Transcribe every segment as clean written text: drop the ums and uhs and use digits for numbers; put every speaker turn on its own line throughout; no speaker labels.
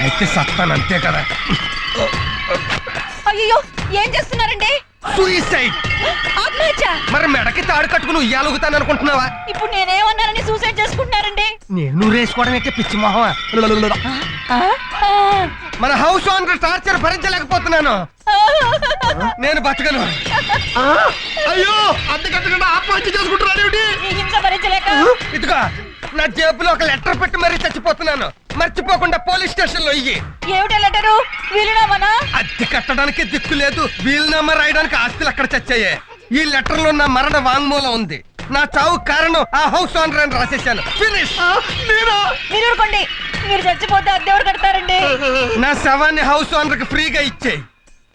అయితే సత్తాను అంతే కదా.
అయ్యో ఏం చేస్తున్నారండి?
సూసైడ్.
ఆత్మహత్య?
మరి మెడకి తాడు కట్టుకుని ఉయ్యాలుగుతాను అనుకుంటున్నావా?
ఇప్పుడు నేనేమన్నానని సూసైడ్ చేసుకుంటున్నారండి?
నేను రేసుకోవడం అయితే పిచ్చి మొహమా? మన హౌస్ ఓనర్ టార్చర్ భరించలేకపోతున్నాను. నేను బతకను. అయ్యో అద్దె కట్టకుండా ఆత్మహత్య చేసుకుంటున్నాను.
ఈ హింస భరించలేక
ఇదిగో నా జేబులో ఒక లెటర్ పెట్టి మరీ చచ్చిపోతున్నాను. మర్చిపోకుండా పోలీస్ స్టేషన్ లో ఇయ్యి.
ఏమిటా లెటరు? వీలునామానా?
అద్దె కట్టడానికి దిక్కు లేదు, వీలునామా రాయడానికి ఆస్తులు అక్కడ చచ్చాయి. ఈ లెటర్ లో నా మరణ వాంగ్మూలం ఉంది. నా చావు కారణం ఆ హౌస్ ఓనర్ అని రాసేసాను. ఫినిష్.
మీరు ఊరుకోండి. మీరు చచ్చిపోతే అద్దెవరు కడతారండి?
నా శవాన్ని హౌస్ ఓనర్ కి ఫ్రీగా ఇచ్చేయి.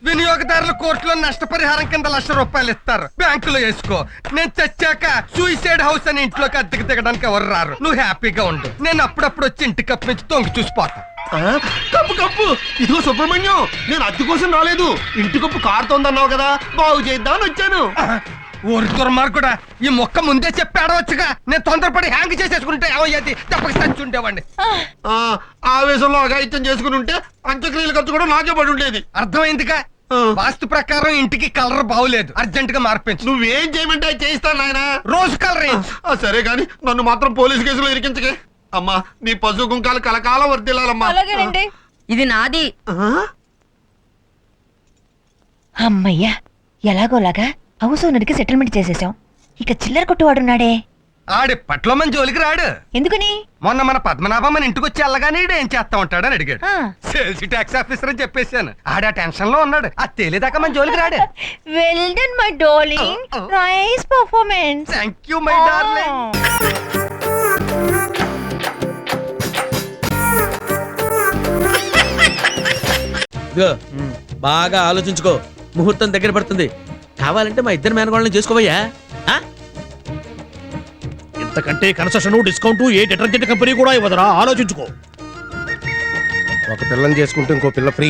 వినియోగదారులు కోర్టులో నష్టపరిహారం కింద ₹1,00,000 ఇస్తారు. బ్యాంకులో వేసుకో. నేను చచ్చాక సూసైడ్ హౌస్ అని ఇంట్లోకి అద్దెకి దిగడానికి ఎవరు రారు. నువ్వు హ్యాపీగా ఉండు. నేను అప్పుడప్పుడు వచ్చి ఇంటి కప్పు నుంచి తొంగి చూసిపోతా.
Cup cup. ఇదిగో సుబ్రహ్మణ్యం, నేను అద్దె కోసం రాలేదు. ఇంటి కప్పు కారుతోందన్నావు కదా, బాగు చేద్దామని వచ్చాను.
ఊరి దుర్మార్గుడా, ఈ మొక్క ముందే చెప్పాడవచ్చుగా. నేను తొందరపడి హ్యాంగ్ చేసేసుకుంటే ఏమయ్యేది? తప్పక చచ్చి ఉండేవాడిని.
ఆవేశంలో అఘాయిత్యం చేసుకుని ఉంటే అంత్యక్రియలు ఖర్చు కూడా నాకే పడి ఉండేది.
అర్థమైందిగా. వాస్తు ప్రకారం ఇంటికి కలర్ బాగులేదు, అర్జెంట్ గా మార్పించు.
నువ్వేం చేయమంటే అది చేయిస్తాను నాయన.
రోజు కలర్.
సరే గాని నన్ను మాత్రం పోలీసు కేసులో ఇరికించకే. అమ్మా, నీ పశు కుంకాలు కలకాలం వర్దిల్లాలమ్మా.
అలాగేనండి. ఇది నాది. అమ్మయ్యా, ఎలాగోలాగా హౌస్ ఓనర్కి సెటిల్మెంట్ చేసేసాం. ఇక చిల్లర కొట్టువాడున్నాడే.
ఆడి పట్లో మన జోలికి రాడు.
ఎందుకని?
మొన్న మన పద్మనాభం మన ఇంటికి వచ్చి వెళ్ళగానే ఏం చేస్తా ఉంటాడని అడిగాడు. సేల్స్ ట్యాక్స్ ఆఫీసర్ అని చెప్పేశాను. ఆడ టెన్షన్ లో ఉన్నాడు. అది తేలేదాకా మన జోలికి రాడు.
Well done my darling. Nice performance.
Thank you my darling.
బాగా ఆలోచించుకో, ముహూర్తం దగ్గర పడుతుంది. కావాలంటే మా ఇద్దరు మేనగోళ్ళని చేసుకోవయ్యా.
ఇంతకంటే కన్సెషన్ డిస్కౌంట్ ఏ డిటర్జెంట్ కంపెనీ కూడా ఇవ్వదురా, ఆలోచించుకో.
ఒక పిల్లని చేసుకుంటే ఇంకో పిల్ల ఫ్రీ.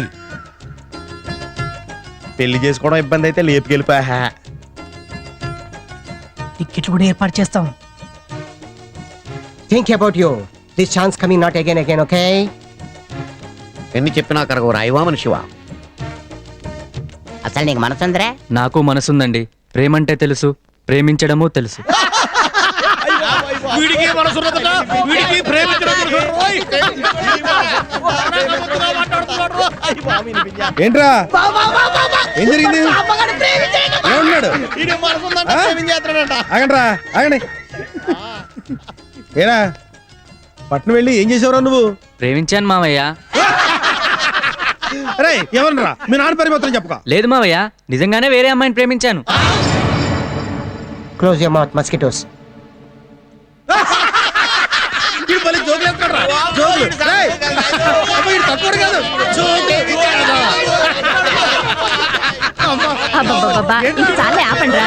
పెళ్లి చేసుకోవడం ఇబ్బంది అయితే లేపుకెళ్ళిపోయా.
టికెట్లు కూడా ఏర్పాటు చేస్తాం.
Think about you. This chance coming not again again. Okay,
ఎన్ని చెప్పినా కరగవు రాయివా మనిషివా. అసలు నీకు మనసుందరా?
నాకు మనసుందండి. ప్రేమంటే తెలుసు, ప్రేమించడము తెలుసు.
వీడికి మనసున్నదట, వీడికి ప్రేమించడం తెలుసు.
ఏంట్రా ఏం జరిగింది? ఏమన్నాడు? ఆగండ్రా, ఆగండి. ఏరా పట్నం వెళ్ళి ఏం చేసావురా నువ్వు?
ప్రేమించాను మావయ్య.
అరే ఎవరన్నా మీ నాన్న పరిమితం చెప్పక.
లేదు మావయ్య, నిజంగానే వేరే అమ్మాయిని ప్రేమించాను.
Close your mouth mosquitoes.
చాలే, ఆపండి రా.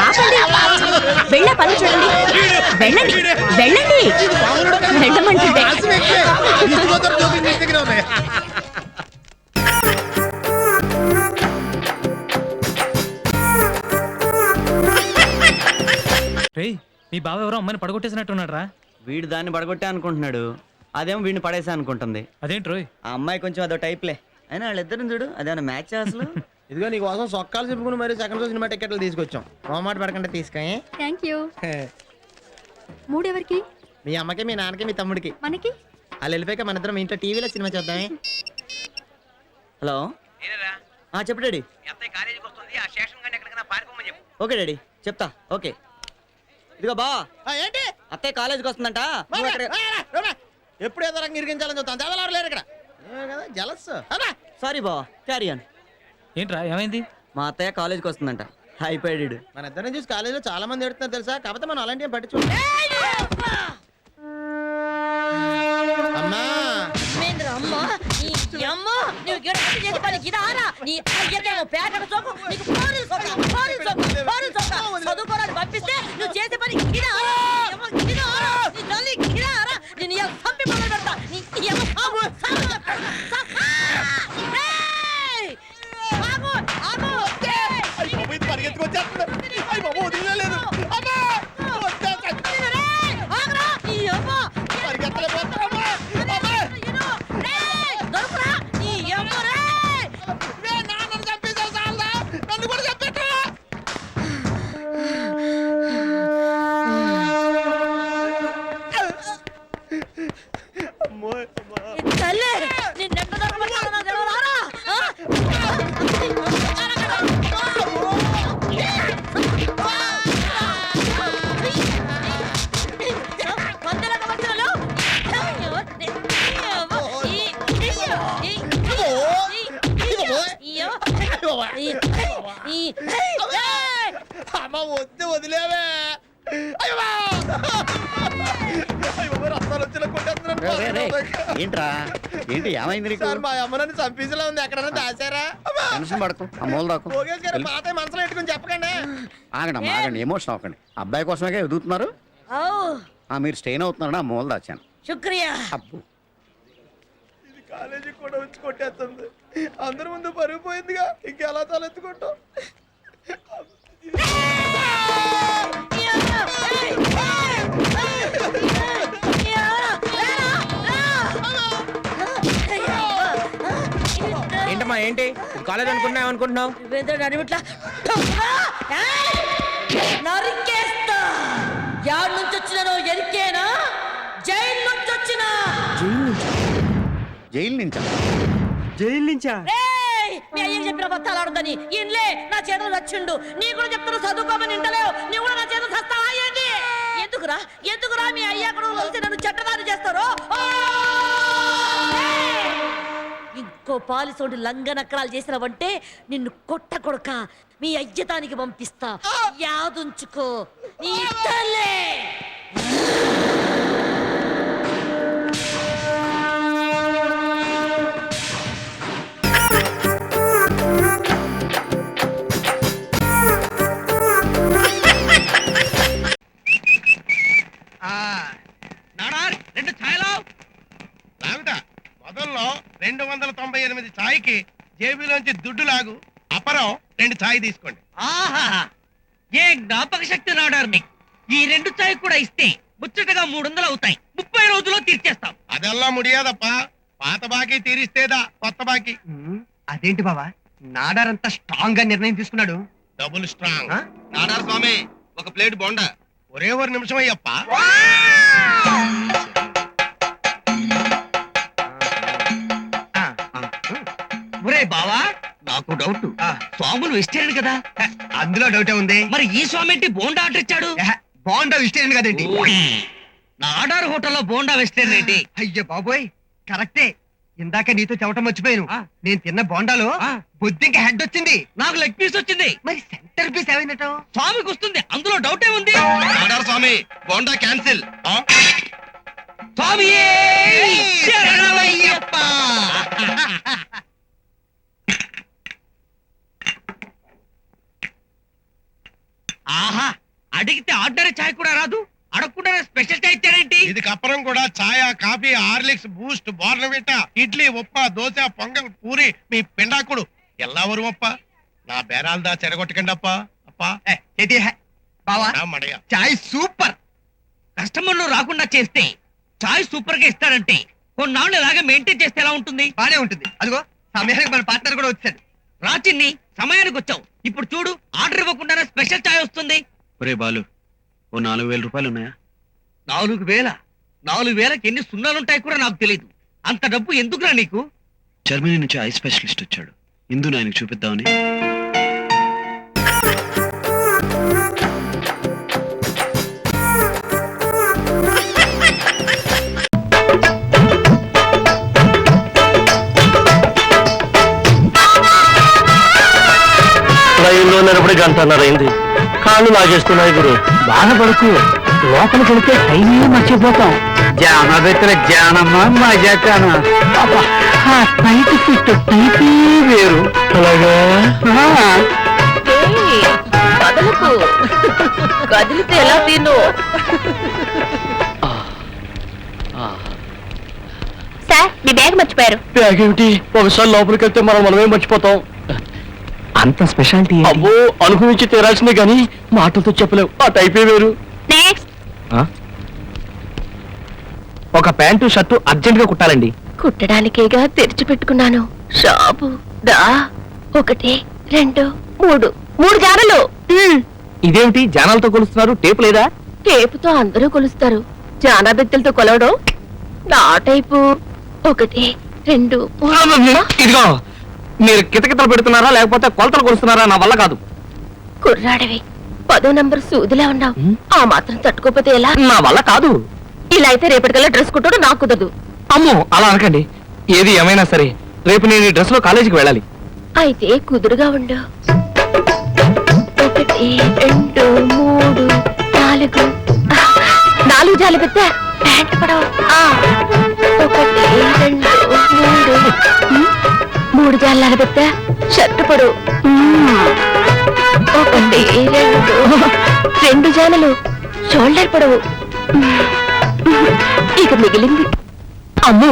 ఆపండి, వెళ్ళే పని చూడండి. వెళ్ళండి వెళ్ళండి, వెళ్ళమంటుంటే.
మీ బావ ఎవరో అమ్మాయిని పడగొట్టేసినట్టున్నాడు రా.
వీడు దాన్ని పడగొట్టే అనుకుంటున్నాడు, అదేమో వీడిని పడేసా అనుకుంటుంది.
అదేంటి రోయ్?
ఆ అమ్మాయి కొంచెం అదో టైప్లే. అయినా వాళ్ళిద్దరిని చూడు, అదేమన్నా మ్యాచ్ అసలు.
ఇదిగో నీ కోసం సొక్కాలు చెప్పుకుని మరి సెకండ్ షో సినిమా టికెట్లు తీసుకొచ్చాం. మాట పడకుండా తీసుకొని.
Thank you. మూడెవరికి?
మీ అమ్మకి, మీ నాన్నకి, మీ తమ్ముడికి.
మనకి
వాళ్ళు వెళ్ళిపోయాక మన ఇద్దరం ఇంట్లో టీవీలో సినిమా చూద్దామే.
హలో, చెప్పు డాడీ. ఓకే డాడీ, చెప్తా. ఓకే, ఇదిగో బా,
ఏంటి
అత్తయ్య కాలేజీకి వస్తుందంట.
ఎప్పుడు ఏదో రకంగా ఇరికించాలని చూస్తాను. ఎవరు లేరు ఇక్కడ. జలస్.
సారీ బా, క్యారీ ఆన్.
ఏంట్రా ఏమైంది?
మా అత్తయ్య కాలేజీకి వస్తుందంట. అయిపోయాడు.
మన ఇద్దరిని చూసి కాలేజీలో చాలా మంది ఎడుతున్నారు తెలుసా. కాకపోతే మనం అలాంటి పట్టించు. అమ్మా
పంపిస్తే నువ్వు చేసే పని తల్లే నిన్నెట్ట దొరకబట్టాలో నాకు తెలవదారా? ఆ? వందల సంవత్సరాలు
అమ్మ వద్దు వదిలేవే
ఏంట్రా ఏంటి ఏమైంది నీకు
సార్ మా అమ్మ నన్ను చంపించలే ఉంది ఎక్కడన్నా దాచారా
టెన్షన్ పడకు ఆ మూల దాకు
భోగేష్ గారు పాత మనసులో పెట్టుకుని చెప్పకండి
ఆగండి ఆగండి ఎమోషన్ అవ్వకండి అబ్బాయి కోసమే ఎదుగుతున్నారు మీరు స్టెయిన్ అవుతున్నారని ఆ మూల దాచాను
శుక్రియా.
అబ్బు
ఇది కాలేజీ కూడా వచ్చి కొట్టేస్తుంది అందరి ముందు పరుగు పోయిందిగా ఇంకెలా తలెత్తుకుంటాం
ఏంటమ్మా ఏంటి కాలేజ్ అనుకుంటున్నావు అనుకుంటున్నావు?
నరికేస్తా. యాడ్ నుంచి వచ్చినానో ఎరికేనా? జైలు నుంచి వచ్చినా.
జైలు నుంచా
రేయ్, మీ అయ్యకి చెప్పిన బత్తాలు ఆడుందని ఇన్లే నా చేతులు చచ్చిండు. నీ కూడా చెప్తున్నా చదువుకోమని ఇంటలేవు. నీ కూడా నా చేతులు చస్తావా ఏంటి? ఎందుకురా మీ అయ్యా కూడా కలిసి నన్ను చెట్టదారి చేస్తారు? ఇంకో పాలిసోటి లంగనక్కరాలు చేసినవంటే నిన్ను కొట్ట కొడక మీ అయ్యతానికి పంపిస్తా. యాదుంచుకో నీ తల్లే.
రెండు ఛాయలు మొదల్లో 298 ఛాయ్కి జేబులోంచి దుడ్డు లాగు అపరం 2 ఛాయ్ తీసుకోండి.
ఆహా ఏ జ్ఞాపక శక్తి నాడారు మీకు. ఈ 2 ఛాయ్ కూడా ఇస్తే ముచ్చటగా 300 అవుతాయి. 30 రోజుల్లో తీర్చేస్తాం.
అదెల్లా ముడియాదప్ప. పాత బాకీ తీరిస్తేదా కొత్త బాకీ.
అదేంటి బావా నాడారంతా స్ట్రాంగ్ గా నిర్ణయం తీసుకున్నాడు.
Double strong. నాడార్ స్వామి ఒక ప్లేట్ బొండా. ఒరే ఒక నిమిషం అయ్యప్ప.
ఒరే బావా నాకు డౌట్. స్వాములు వెజిటేరియన్ కదా.
అందులో డౌటే ఉంది.
మరి ఈ స్వామి ఏంటి బోండా ఆర్డర్ ఇచ్చాడు?
బాగుంటా వెజిటేరియన్ కదేంటి?
నాడార్ హోటల్లో బోండా వెజిటేరియన్ ఏంటి?
అయ్య బాబోయ్ కరెక్టే. ఇందాక నీతో చెప్పటం మర్చిపోయాను. నేను తిన్న బోండాలో బొద్దింక హెడ్ వచ్చింది.
నాకు లెగ్ పీస్ వచ్చింది.
మరి సెంటర్ పీస్ ఏమైందట?
స్వామికి వస్తుంది, అందులో డౌటే ఉంది.
నాడార్ స్వామి బోండా క్యాన్సిల్.
స్వామి శరణమయ్యప్ప. ఆహా అడిగితే ఆర్డర్ చాయ్ కూడా రాదు, అడగకుండా స్పెషల్ చాయ్ ఇచ్చారేంటి?
ఇది కప్పరం కూడా ఛాయ coffee Horlicks Boost Bournvita idli ఉప్ప దోశ పొంగల్ పూరి మీ పిండాకుడు ఎల్లావరు అప్ప. నా బేరాలదా చెడగొట్టకండి అప్ప. అప్పా
బావా
మడయ
చాయ్ సూపర్. కస్టమర్లు రాకుండా చేస్తే చాయ్ సూపర్ గా ఇస్తారంటే కొన్నాళ్ళు ఇలాగే మెయింటైన్ చేస్తే ఎలా ఉంటుంది?
బానే ఉంటుంది. అదిగో సమయానికి మన పార్ట్నర్ కూడా వచ్చాడు.
రాచిన్ని సమయానికి వచ్చావు. ఇప్పుడు చూడు ఆర్డర్ ఇవ్వకుండానే స్పెషల్ చాయ్ వస్తుంది.
ఒరే బాలు ఓ 4000 రూపాయలు ఉన్నాయా?
4000? 4000కి ఎన్ని సున్నాలుంటాయి కూడా నాకు తెలియదు. అంత డబ్బు ఎందుకురా నీకు?
జర్మనీ నుంచి ఐ స్పెషలిస్ట్ వచ్చాడు. ఇందు ఆయనకు చూపిద్దామని.
ట్రైన్లో నిలబడి గంటన్నరైంది. కాళ్ళు లాగేస్తున్నాయి గురు. బాధపడుతూ లోపలికి వెళ్తే టైమే మర్చిపోతాం. జాన పెట్టిన జానమ్మ మజాకాన టైట్ ఫిట్ టైపే వేరు. అలాగా
కదలకు కదిలితే ఎలా తిను. సార్ మీ బ్యాగ్ మర్చిపోయారు.
బ్యాగ్ ఏమిటి? ఒకసారి లోపలికి వెళ్తే మనమే మర్చిపోతాం. అంత స్పెషాలిటీ అబ్బో అనుభవించి తీరాల్సిందే గాని మాటలతో చెప్పలేవు. ఆ టైపే వేరు.
నెక్స్ట్
ఒక ప్యాంటు షర్టు అర్జెంట్ గా కుట్టాలండి.
కుట్టడానికేగా తెరిచి పెట్టుకున్నాను. షాపు దా 1 2 3 జానలు.
ఇదేమిటి జానాలతో కొలుస్తున్నారు? టేపు లేదా?
టేపుతో అందరూ కొలుస్తారు. జానా బెత్తలతో కొలవడం నా టైపు. 1 2
ఇదిగో మీరు కితకితలు పెడుతున్నారా లేకపోతే కొలతలు కొలుస్తున్నారా? నా వల్ల కాదు.
కుర్రాడివి 10వ నంబర్ సూదిలా ఉన్నావు. ఆ మాత్రం తట్టుకోపోతే ఎలా?
నా వల్ల కాదు.
ఇలా అయితే రేపటికల్లా డ్రెస్ కుట్టడం నాకు కుదరదు.
అమ్మో అలా అనకండి. ఏది ఏమైనా సరే రేపు నేను ఈ డ్రెస్ లో కాలేజీకి వెళ్ళాలి.
అయితే కుదురుగా ఉండు. 1 2 3 4 4 జాలి పెద్ద ప్యాంట్ పడవ. 1 2 3 3 జాలి పెద్ద షర్ట్ పడు. 1 2 జాలలు షోల్డర్ పొడవు. ఇక మిగిలింది.
అమ్మో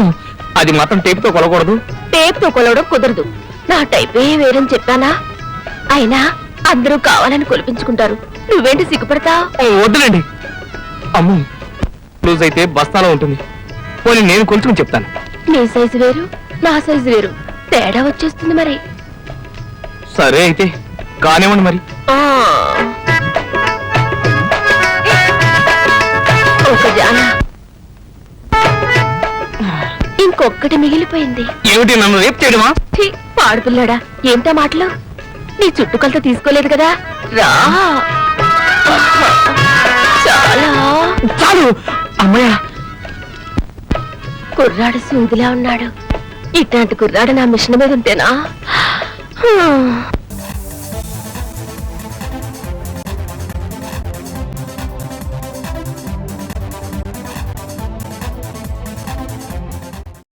అది మాత్రం టేపుతో కొలకూడదు.
టేప్తో కొలవడం కుదరదు. నా టైపే వేరని చెప్పానా? అయినా అందరూ కావాలని కొలిపించుకుంటారు. నువ్వేంటి సిగ్గుపడతా?
వద్దులేండి. అమ్మో లూజ్ అయితే బస్తాలో ఉంటుంది. పోనీ నేను కొలుచుకుని చెప్తాను.
నీ సైజు వేరు, నా సైజు వేరు, తేడా వచ్చేస్తుంది మరి.
సరే అయితే కానివ్వండి మరి.
ఒక జాన ఇంకొక్కటి మిగిలిపోయింది.
ఏమిటి నన్ను రేపు చేయడమా?
ఛీ, పాడుపిల్లాడా ఏంటా మాటలు? నీ చుట్టుకొలత తీసుకోలేదు కదా, రా. చాలా
చాలు అమ్మయ్య.
కుర్రాడు సూదిలా ఉన్నాడు. ఇట్లాంటి కుర్రాడు నా మిషన్ మీద ఉంటేనా?